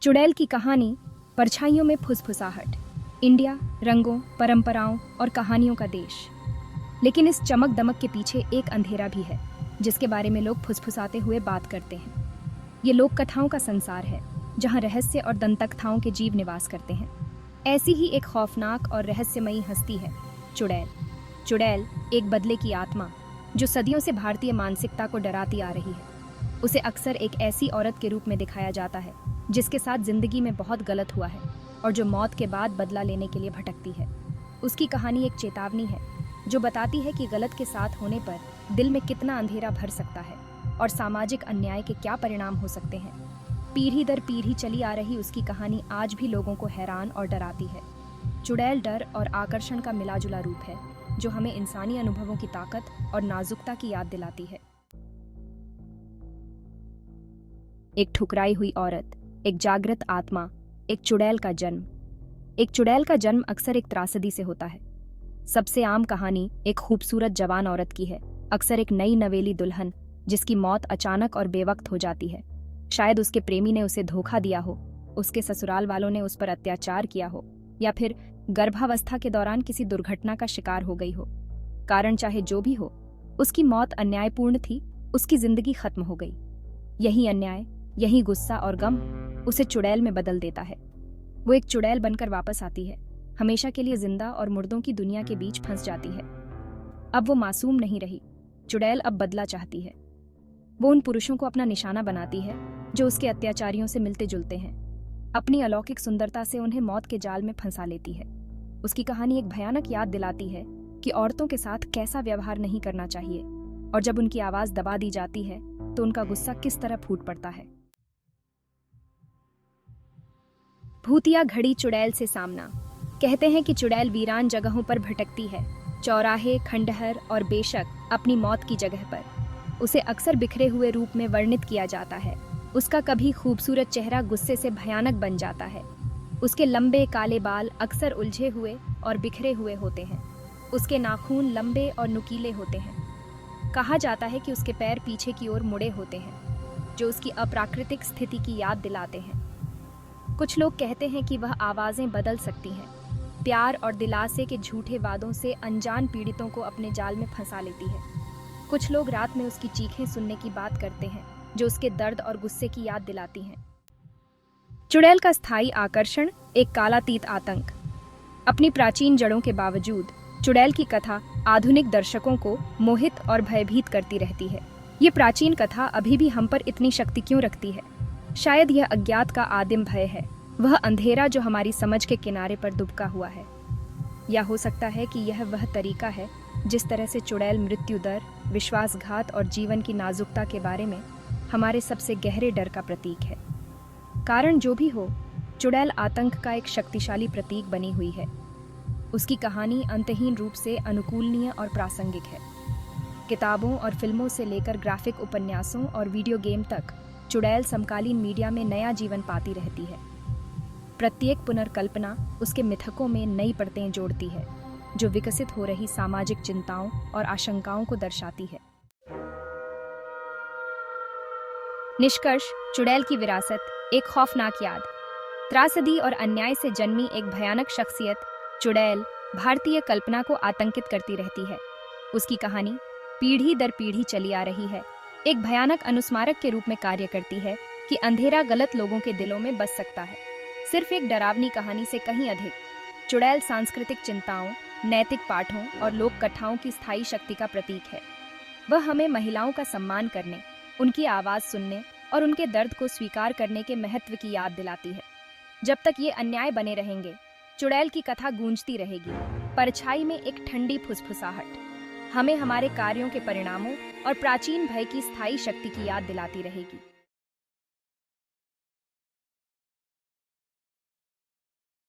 चुड़ैल की कहानी, परछाइयों में फुसफुसाहट। इंडिया रंगों, परंपराओं और कहानियों का देश। लेकिन इस चमक दमक के पीछे एक अंधेरा भी है, जिसके बारे में लोग फुसफुसाते हुए बात करते हैं। ये लोक कथाओं का संसार है, जहाँ रहस्य और दंतकथाओं के जीव निवास करते हैं। ऐसी ही एक खौफनाक और रहस्यमयी हस्ती है चुड़ैल। चुड़ैल एक बदले की आत्मा, जो सदियों से भारतीय मानसिकता को डराती आ रही है। उसे अक्सर एक ऐसी औरत के रूप में दिखाया जाता है जिसके साथ जिंदगी में बहुत गलत हुआ है और जो मौत के बाद बदला लेने के लिए भटकती है। उसकी कहानी एक चेतावनी है, जो बताती है कि गलत के साथ होने पर दिल में कितना अंधेरा भर सकता है और सामाजिक अन्याय के क्या परिणाम हो सकते हैं। पीढ़ी दर पीढ़ी चली आ रही उसकी कहानी आज भी लोगों को हैरान और डराती है। चुड़ैल डर और आकर्षण का मिलाजुला रूप है, जो हमें इंसानी अनुभवों की ताकत और नाजुकता की याद दिलाती है। एक ठुकराई हुई औरत, एक जागृत आत्मा, एक चुड़ैल का जन्म। एक चुड़ैल का जन्म अक्सर एक त्रासदी से होता है। सबसे आम कहानी एक खूबसूरत जवान औरत की है, अक्सर एक नई नवेली दुल्हन, जिसकी मौत अचानक और बेवक्त हो जाती है। शायद उसके प्रेमी ने उसे धोखा दिया हो, उसके ससुराल वालों ने उस पर अत्याचार किया हो, या फिर गर्भावस्था के दौरान किसी दुर्घटना का शिकार हो गई हो। कारण चाहे जो भी हो, उसकी मौत अन्यायपूर्ण थी, उसकी जिंदगी खत्म हो गई। यही अन्याय, यही गुस्सा और गम उसे चुड़ैल में बदल देता है। वो एक चुड़ैल बनकर वापस आती है, हमेशा के लिए जिंदा और मुर्दों की दुनिया के बीच फंस जाती है। अब वो मासूम नहीं रही, चुड़ैल अब बदला चाहती है। वो उन पुरुषों को अपना निशाना बनाती है जो उसके अत्याचारियों से मिलते जुलते हैं। अपनी अलौकिक सुंदरता से उन्हें मौत के जाल में फंसा लेती है। उसकी कहानी एक भयानक याद दिलाती है कि औरतों के साथ कैसा व्यवहार नहीं करना चाहिए, और जब उनकी आवाज दबा दी जाती है तो उनका गुस्सा किस तरह फूट पड़ता है। भूतिया घड़ी चुड़ैल से सामना। कहते हैं कि चुड़ैल वीरान जगहों पर भटकती है, चौराहे, खंडहर और बेशक अपनी मौत की जगह पर। उसे अक्सर बिखरे हुए रूप में वर्णित किया जाता है। उसका कभी खूबसूरत चेहरा गुस्से से भयानक बन जाता है। उसके लंबे काले बाल अक्सर उलझे हुए और बिखरे हुए होते हैं। उसके नाखून लंबे और नुकीले होते हैं। कहा जाता है कि उसके पैर पीछे की ओर मुड़े होते हैं, जो उसकी अप्राकृतिक स्थिति की याद दिलाते हैं। कुछ लोग कहते हैं कि वह आवाज़ें बदल सकती हैं, प्यार और दिलासे के झूठे वादों से अनजान पीड़ितों को अपने जाल में फंसा लेती है। कुछ लोग रात में उसकी चीखें सुनने की बात करते हैं, जो उसके दर्द और गुस्से की याद दिलाती हैं। चुड़ैल का स्थायी आकर्षण एक कालातीत आतंक। अपनी प्राचीन जड़ों के बावजूद चुड़ैल की कथा आधुनिक दर्शकों को मोहित और भयभीत करती रहती है। ये प्राचीन कथा अभी भी हम पर इतनी शक्ति क्यों रखती है? शायद यह अज्ञात का आदिम भय है, वह अंधेरा जो हमारी समझ के किनारे पर दुबका हुआ है। या हो सकता है कि यह वह तरीका है जिस तरह से चुड़ैल मृत्यु दर, विश्वासघात और जीवन की नाजुकता के बारे में हमारे सबसे गहरे डर का प्रतीक है। कारण जो भी हो, चुड़ैल आतंक का एक शक्तिशाली प्रतीक बनी हुई है। उसकी कहानी अंतहीन रूप से अनुकूलनीय और प्रासंगिक है। किताबों और फिल्मों से लेकर ग्राफिक उपन्यासों और वीडियो गेम तक चुड़ैल समकालीन मीडिया में नया जीवन पाती रहती है। प्रत्येक पुनर्कल्पना उसके मिथकों में नई परतें जोड़ती है, जो विकसित हो रही सामाजिक चिंताओं और आशंकाओं को दर्शाती है। निष्कर्ष: चुड़ैल की विरासत एक खौफनाक याद, त्रासदी और अन्याय से जन्मी एक भयानक शख्सियत चुड़ैल भारतीय कल्पना को आतंकित करती रहती है। उसकी कहानी पीढ़ी दर पीढ़ी चली आ रही है, एक भयानक अनुस्मारक के रूप में कार्य करती है कि अंधेरा गलत लोगों के दिलों में बस सकता है। सिर्फ एक डरावनी कहानी से कहीं अधिक, चुड़ैल सांस्कृतिक चिंताओं, नैतिक पाठों और लोक कथाओं की स्थायी शक्ति का प्रतीक है। वह हमें महिलाओं का सम्मान करने, उनकी आवाज़ सुनने और उनके दर्द को स्वीकार करने के महत्व की याद दिलाती है। जब तक ये अन्याय बने रहेंगे, चुड़ैल की कथा गूंजती रहेगी, परछाई में एक ठंडी फुसफुसाहट, हमें हमारे कार्यों के परिणामों और प्राचीन भय की स्थायी शक्ति की याद दिलाती रहेगी।